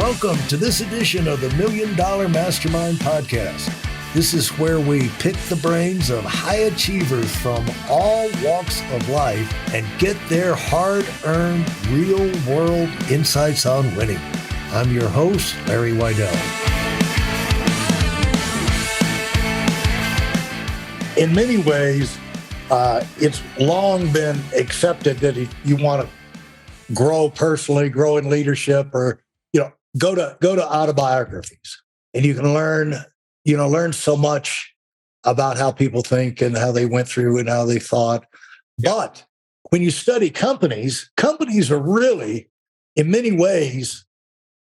Welcome to this edition of the Million Dollar Mastermind podcast. This is where we pick the brains of high achievers from all walks of life and get their hard-earned, real-world insights on winning. I'm your host, Larry Weidel. In many ways, it's long been accepted that if you want to grow personally, grow in leadership, or go to autobiographies, and you can learn so much about how people think and how they went through and how they thought. But when you study companies are really, in many ways,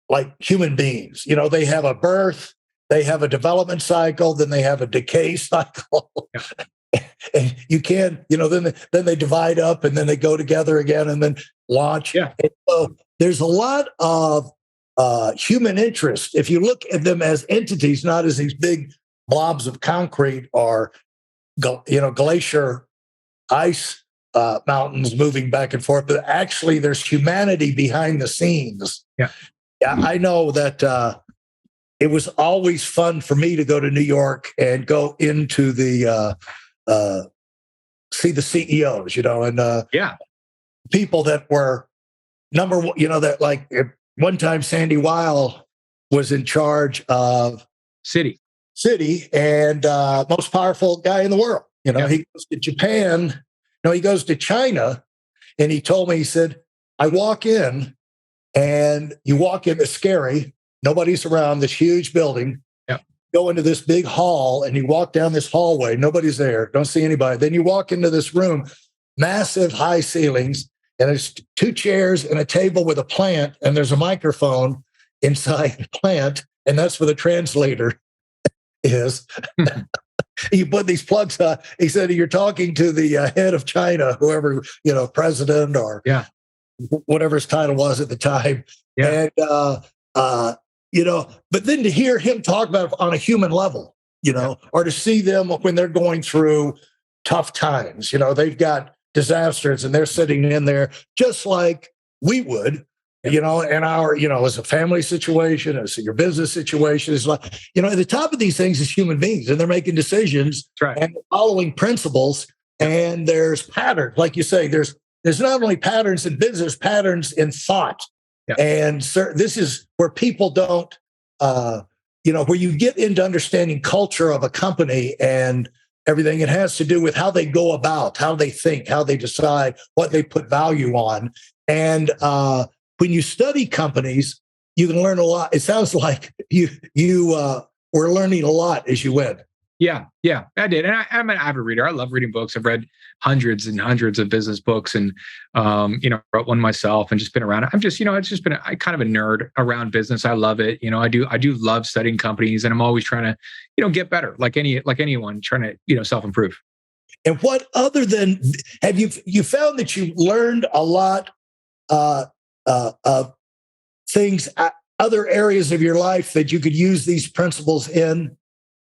like human beings. They have a birth, they have a development cycle, then they have a decay cycle. And you can, then they divide up and then they go together again and then launch. Yeah. And so there's a lot of human interest. If you look at them as entities, not as these big blobs of concrete or, glacier ice mountains moving back and forth, but actually there's humanity behind the scenes. Yeah, I know that it was always fun for me to go to New York and go into the see the CEOs, and people that were number one, that like one time Sandy Weil was in charge of Citi and most powerful guy in the world. He goes to Japan, he goes to China, and he told me, he said, I walk in and you walk in, it's scary. Nobody's around, this huge building. Yeah. Go into this big hall and you walk down this hallway. Nobody's there. Don't see anybody. Then you walk into this room, massive high ceilings, and there's two chairs and a table with a plant, and there's a microphone inside the plant, and that's where the translator is. You put these plugs on. He said, you're talking to the head of China, whoever, president or whatever his title was at the time. Yeah. And, but then to hear him talk about it on a human level, or to see them when they're going through tough times, they've got disasters and they're sitting in there just like we would, in our, as a family situation, as your business situation is like, at the top of these things is human beings, and they're making decisions and following principles. And there's patterns, like you say, there's not only patterns in business, patterns in thought. Yeah. And this is where people don't, where you get into understanding culture of a company and everything. It has to do with how they go about, how they think, how they decide, what they put value on. And when you study companies, you can learn a lot. It sounds like you were learning a lot as you went. Yeah, I did. And I'm an avid reader. I love reading books. I've read hundreds and hundreds of business books and, wrote one myself and just been around it. I'm just, it's just been kind of a nerd around business. I love it. I do love studying companies, and I'm always trying to, get better, like anyone trying to, self-improve. And what other than, have you found that you learned a lot of things, other areas of your life that you could use these principles in,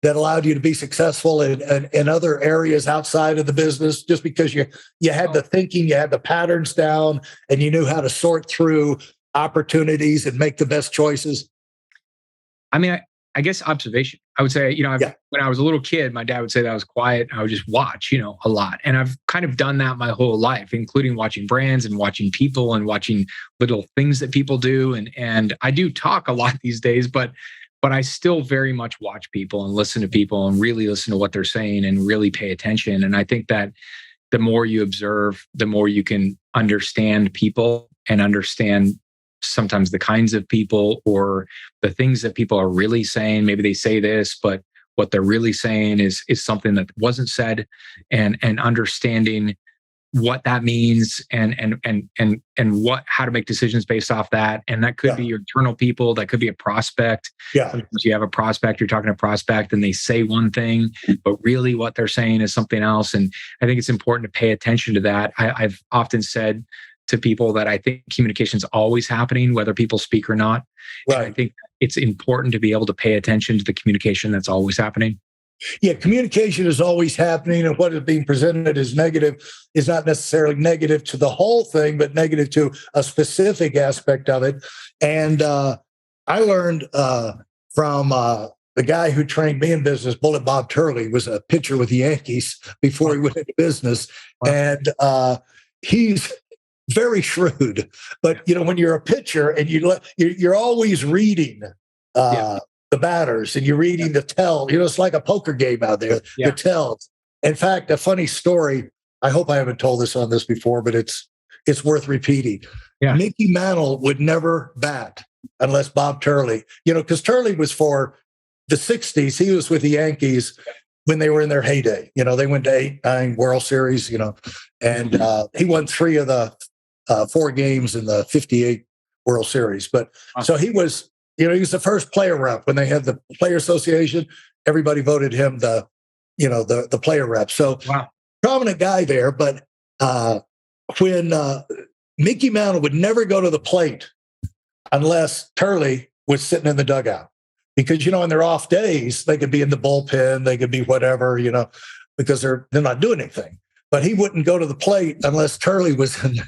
that allowed you to be successful in other areas outside of the business, just because you had the thinking, you had the patterns down, and you knew how to sort through opportunities and make the best choices? I mean, I guess observation. I would say, when I was a little kid, my dad would say that I was quiet. I would just watch, a lot. And I've kind of done that my whole life, including watching brands and watching people and watching little things that people do. And I do talk a lot these days, but I still very much watch people and listen to people and really listen to what they're saying and really pay attention. And I think that the more you observe, the more you can understand people and understand sometimes the kinds of people or the things that people are really saying. Maybe they say this, but what they're really saying is something that wasn't said, and understanding what that means and how to make decisions based off that. And that could be your internal people, that could be a prospect. Yeah. Sometimes you have a prospect, you're talking to a prospect and they say one thing, but really what they're saying is something else. And I think it's important to pay attention to that. I've often said to people that I think communication is always happening, whether people speak or not. Right. And I think it's important to be able to pay attention to the communication that's always happening. Yeah, communication is always happening, and what is being presented as negative is not necessarily negative to the whole thing, but negative to a specific aspect of it. And I learned from the guy who trained me in business, Bullet Bob Turley, was a pitcher with the Yankees before he went into business. Wow. And he's very shrewd. But, when you're a pitcher and you're always reading the batters and you're reading the tell, it's like a poker game out there, the tells. In fact, a funny story, I hope I haven't told this on this before, but it's worth repeating. Yeah. Mickey Mantle would never bat unless Bob Turley, because Turley was for the 60s. He was with the Yankees when they were in their heyday. They went to 8, 9 World Series, and he won 3 of the 4 games in the 58 World Series. But so he was, he was the first player rep when they had the Player Association. Everybody voted him the player rep. So prominent guy there. But when Mickey Mantle would never go to the plate unless Turley was sitting in the dugout. Because, in their off days, they could be in the bullpen, they could be whatever, because they're not doing anything. But he wouldn't go to the plate unless Turley was in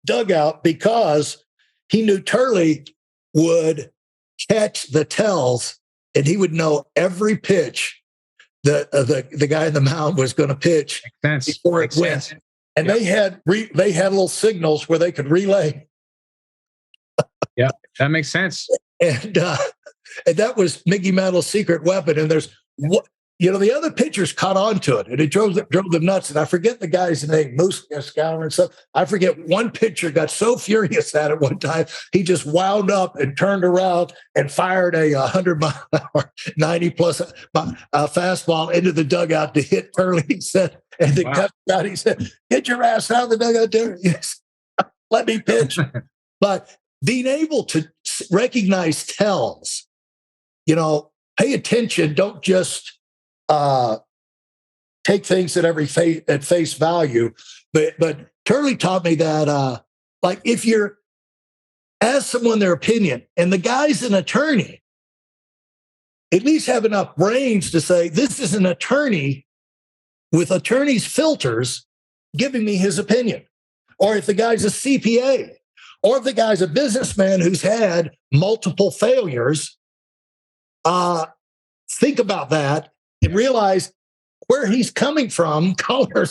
dugout, because he knew Turley would catch the tells and he would know every pitch that the guy in the mound was going to pitch before it went. And they had little signals where they could relay. Yeah, that makes sense. And that was Mickey Mantle's secret weapon. And there's the other pitchers caught on to it, and it drove them nuts. And I forget the guy's name, Moose Gascoigne and stuff. I forget, one pitcher got so furious at it one time, he just wound up and turned around and fired a 100-mile-an-hour, 90-plus fastball into the dugout to hit Turley. He said, and the cut out, he said, "Get your ass out of the dugout there. Yes. Let me pitch." But being able to recognize tells, pay attention. Don't just take things at face value. But Turley taught me that, if you're ask someone their opinion, and the guy's an attorney, at least have enough brains to say, this is an attorney with attorney's filters giving me his opinion. Or if the guy's a CPA, or if the guy's a businessman who's had multiple failures, think about that and realize where he's coming from, color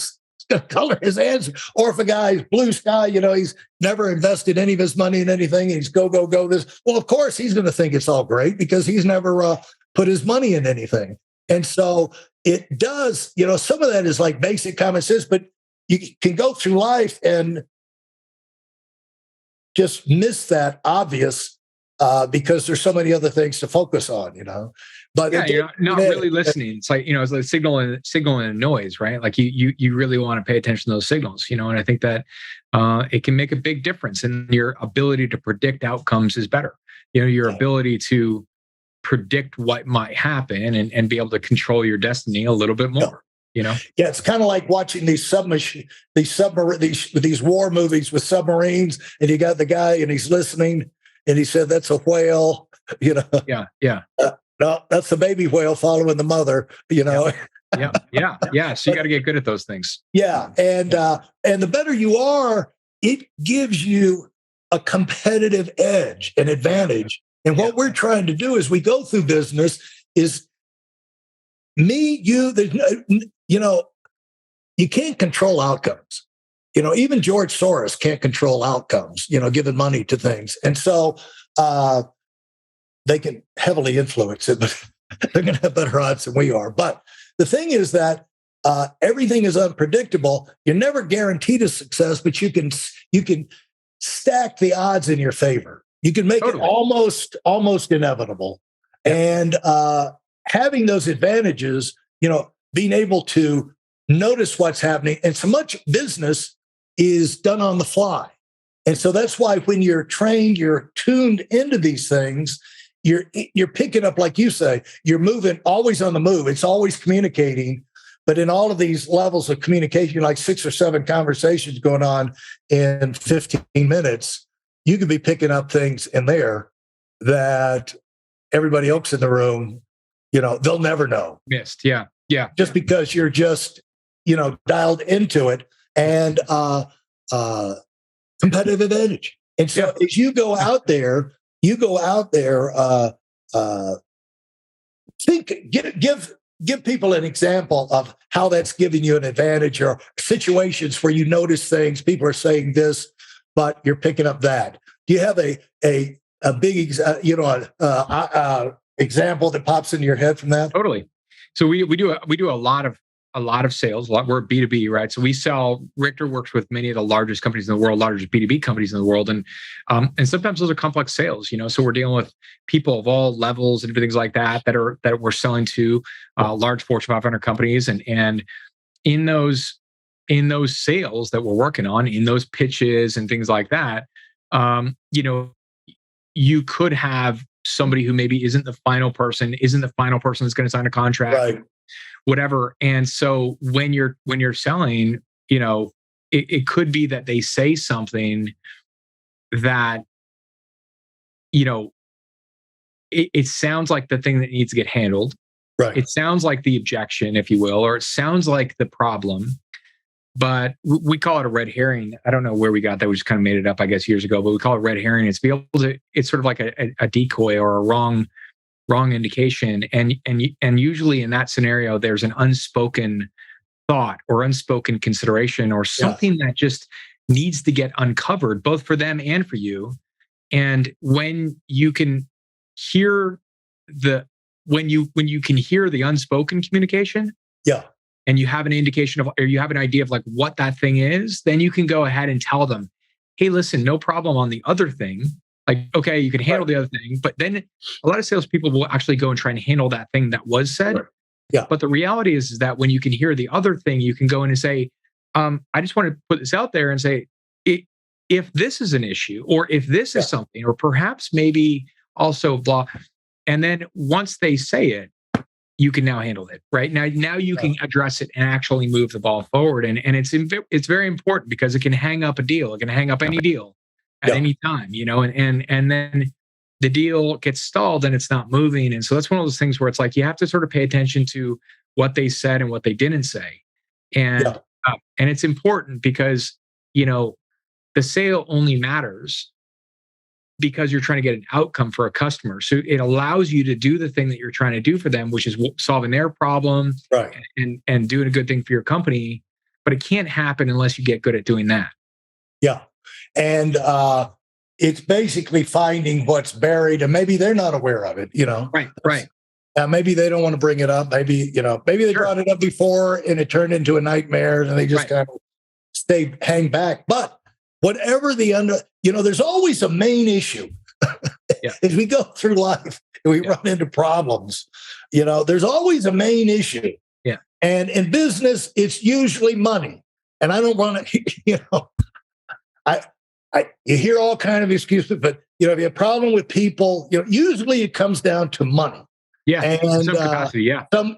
his answer. Or if a guy's blue sky, he's never invested any of his money in anything, he's go this. Well, of course, he's going to think it's all great because he's never put his money in anything. And so it does, some of that is like basic common sense, but you can go through life and just miss that obvious because there's so many other things to focus on, But you're not really listening. It's like, it's like signal and noise, right? Like you really want to pay attention to those signals, and I think that it can make a big difference, and your ability to predict outcomes is better. Your ability to predict what might happen and be able to control your destiny a little bit more. Yeah, it's kind of like watching these war movies with submarines, and you got the guy and he's listening, and he said, "That's a whale," Yeah. No, that's the baby whale following the mother, Yeah. So you got to get good at those things. Yeah, and the better you are, it gives you a competitive edge, an advantage. And what we're trying to do as we go through business is me, you. You can't control outcomes. Even George Soros can't control outcomes. Giving money to things, and so they can heavily influence it, but they're going to have better odds than we are. But the thing is that everything is unpredictable. You're never guaranteed a success, but you can stack the odds in your favor. You can make it almost inevitable. And having those advantages, being able to notice what's happening, and so much business is done on the fly. And so that's why when you're trained, you're tuned into these things, you're picking up, like you say, you're moving, always on the move. It's always communicating. But in all of these levels of communication, like 6 or 7 conversations going on in 15 minutes, you could be picking up things in there that everybody else in the room, they'll never know. Missed. Yeah. Just because you're just, dialed into it, and competitive advantage. And so as you go out there, give people an example of how that's giving you an advantage, or situations where you notice things, people are saying this, but you're picking up that. Do you have a big example that pops into your head from that? Totally. So we do a lot of sales. We're B2B, right? So we sell. Richter works with many of the largest companies in the world, largest B2B companies in the world, and sometimes those are complex sales. So we're dealing with people of all levels and things like that we're selling to large Fortune 500 companies, and in those sales that we're working on, in those pitches and things like that, you could have somebody who maybe isn't the final person that's going to sign a contract, right, whatever. And so when you're selling, it could be that they say something that, it sounds like the thing that needs to get handled. right. It sounds like the objection, if you will, or it sounds like the problem. But we call it a red herring. I don't know where we got that. We just kind of made it up, I guess, years ago. But we call it red herring. It's it's sort of like a decoy or a wrong indication. And usually in that scenario, there's an unspoken thought or unspoken consideration or something that just needs to get uncovered, both for them and for you. And when you can hear when you can hear the unspoken communication, and you have an indication of, or you have an idea of like what that thing is, then you can go ahead and tell them, hey, listen, no problem on the other thing. Like, okay, you can handle the other thing, but then a lot of salespeople will actually go and try and handle that thing that was said. Yeah. But the reality is that when you can hear the other thing, you can go in and say, I just want to put this out there and say, if this is an issue, or if this is something, or perhaps maybe also blah. And then once they say it, you can now handle it, right? Now you can address it and actually move the ball forward. And it's very important because it can hang up a deal. It can hang up any deal at any time, and then the deal gets stalled and it's not moving. And so that's one of those things where it's like, you have to sort of pay attention to what they said and what they didn't say. And it's important because, the sale only matters because you're trying to get an outcome for a customer. So it allows you to do the thing that you're trying to do for them, which is solving their problem, and doing a good thing for your company. But it can't happen unless you get good at doing that. Yeah. And it's basically finding what's buried, and maybe they're not aware of it, Right. Maybe they don't want to bring it up. Maybe they brought it up before and it turned into a nightmare and they just kind of hang back. But whatever there's always a main issue. As we go through life and we run into problems, there's always a main issue. Yeah. And in business, it's usually money. And I don't want to, you hear all kind of excuses, but if you have a problem with people, usually it comes down to money. Yeah, and some capacity.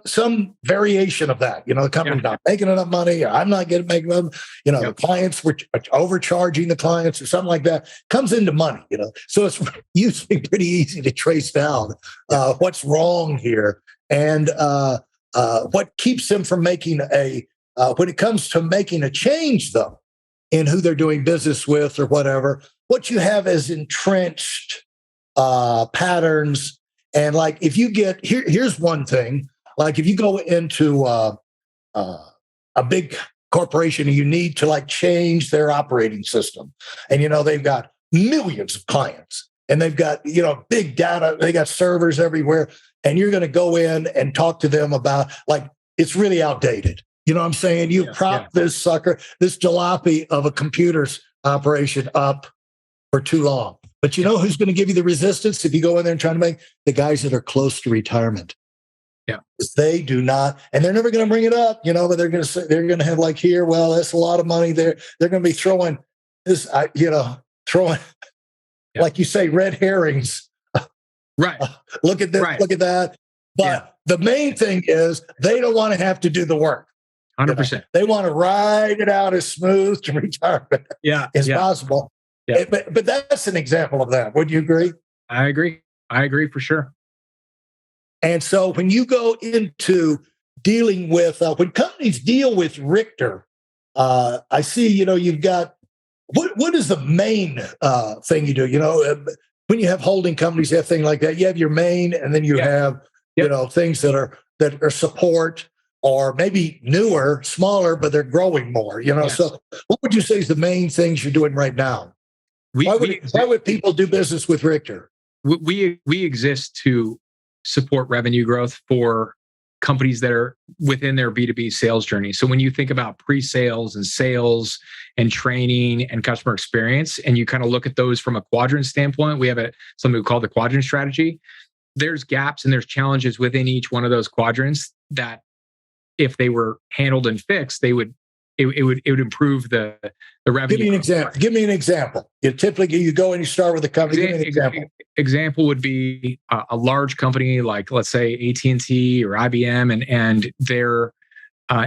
Some variation of that. The company's not making enough money, or I'm not making enough. The clients were overcharging the clients, or something like that. Comes into money. So it's usually pretty easy to trace down what's wrong here, and what keeps them from making when it comes to making a change, though, in who they're doing business with or whatever. What you have is entrenched patterns. And like, if you get here's one thing, like if you go into a big corporation and you need to like change their operating system, and they've got millions of clients and they've got big data, they got servers everywhere, and you're going to go in and talk to them about like it's really outdated. You know what I'm saying? You prop this sucker, this jalopy of a computer's operation up for too long. But you know who's going to give you the resistance if you go in there and try to make the guys that are close to retirement? Yeah, they do not, and they're never going to bring it up. But they're going to say, they're going to have like here. Well, that's a lot of money there. They're going to be throwing this, like you say, red herrings. Right. Look at this. Right. Look at that. But the main thing is they don't want to have to do the work. 100%. They want to ride it out as smooth to retirement as possible. Yeah. But that's an example of that. Would you agree? I agree for sure. And so when you go into dealing with, when companies deal with Richter, I see, you've got what is the main thing you do? When you have holding companies, you have things like that. You have your main, and then you have things that are support, or maybe newer, smaller, but they're growing more. So what would you say is the main things you're doing right now? Why would people do business with Richter? We exist to support revenue growth for companies that are within their B2B sales journey. So when you think about pre-sales and sales and training and customer experience, and you kind of look at those from a quadrant standpoint, we have something we call the quadrant strategy. There's gaps and there's challenges within each one of those quadrants that, if they were handled and fixed, it would improve the revenue. Give me an example. Typically, you go and you start with a company. Give me an example. Example would be a large company like, let's say, AT&T or IBM, and they're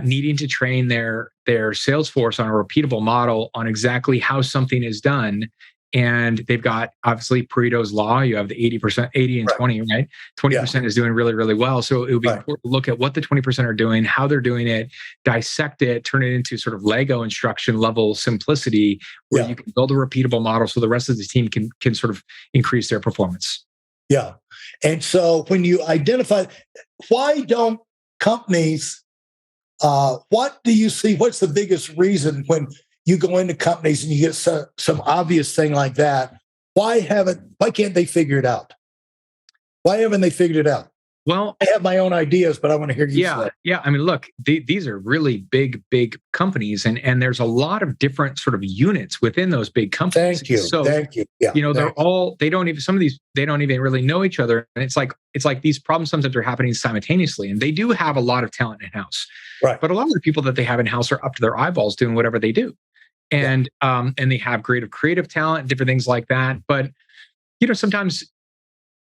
needing to train their sales force on a repeatable model on exactly how something is done. And they've got, obviously, Pareto's law. You have the 80 and 20, right? 20% is doing really, really well. So it would be important to look at what the 20% are doing, how they're doing it, dissect it, turn it into sort of Lego instruction level simplicity, where you can build a repeatable model so the rest of the team can sort of increase their performance. Yeah. And so when you identify, why don't companies, what do you see? What's the biggest reason when you go into companies and you get some obvious thing like that? Why can't they figure it out? Why haven't they figured it out? Well, I have my own ideas, but I want to hear you say. Yeah. I mean, look, these are really big companies, and there's a lot of different sort of units within those big companies. Thank you. So, Thank you. Yeah. They don't even really know each other. And it's like these problems sometimes are happening simultaneously, and they do have a lot of talent in-house. Right. But a lot of the people that they have in-house are up to their eyeballs doing whatever they do. And they have creative talent, different things like that. But sometimes,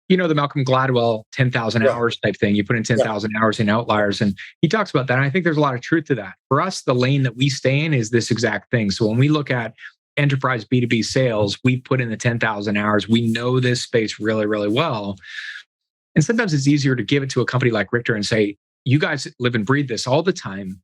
the Malcolm Gladwell 10,000 hours type thing. You put in 10,000 hours in Outliers, and he talks about that. And I think there's a lot of truth to that. For us, the lane that we stay in is this exact thing. So when we look at enterprise B2B sales, we put in the 10,000 hours. We know this space really, really well. And sometimes it's easier to give it to a company like Richter and say, you guys live and breathe this all the time.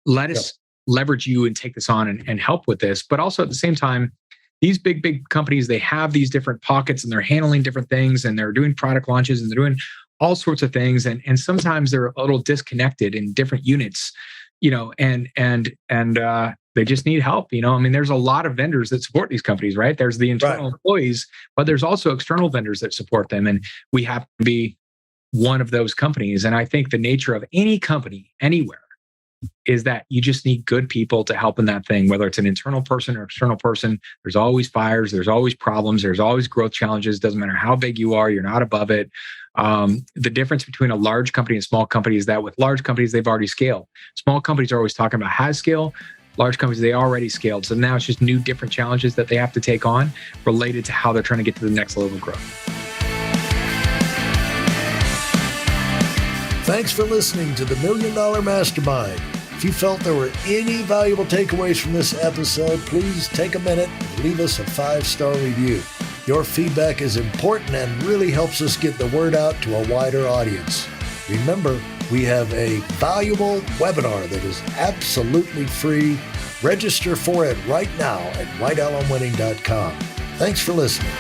Let us leverage you and take this on and help with this. But also at the same time, these big companies, they have these different pockets, and they're handling different things, and they're doing product launches, and they're doing all sorts of things. And sometimes they're a little disconnected in different units, and they just need help. There's a lot of vendors that support these companies, right? There's the internal employees, but there's also external vendors that support them. And we have to be one of those companies. And I think the nature of any company anywhere is that you just need good people to help in that thing, whether it's an internal person or external person. There's always fires, there's always problems, there's always growth challenges. Doesn't matter how big you are, you're not above it. The difference between a large company and a small company is that with large companies, they've already scaled. Small companies are always talking about how to scale. Large companies, they already scaled. So now it's just new, different challenges that they have to take on related to how they're trying to get to the next level of growth. Thanks for listening to the Million Dollar Mastermind. If you felt there were any valuable takeaways from this episode, please take a minute and leave us a 5-star review. Your feedback is important and really helps us get the word out to a wider audience. Remember, we have a valuable webinar that is absolutely free. Register for it right now at weidelonwinning.com. Thanks for listening.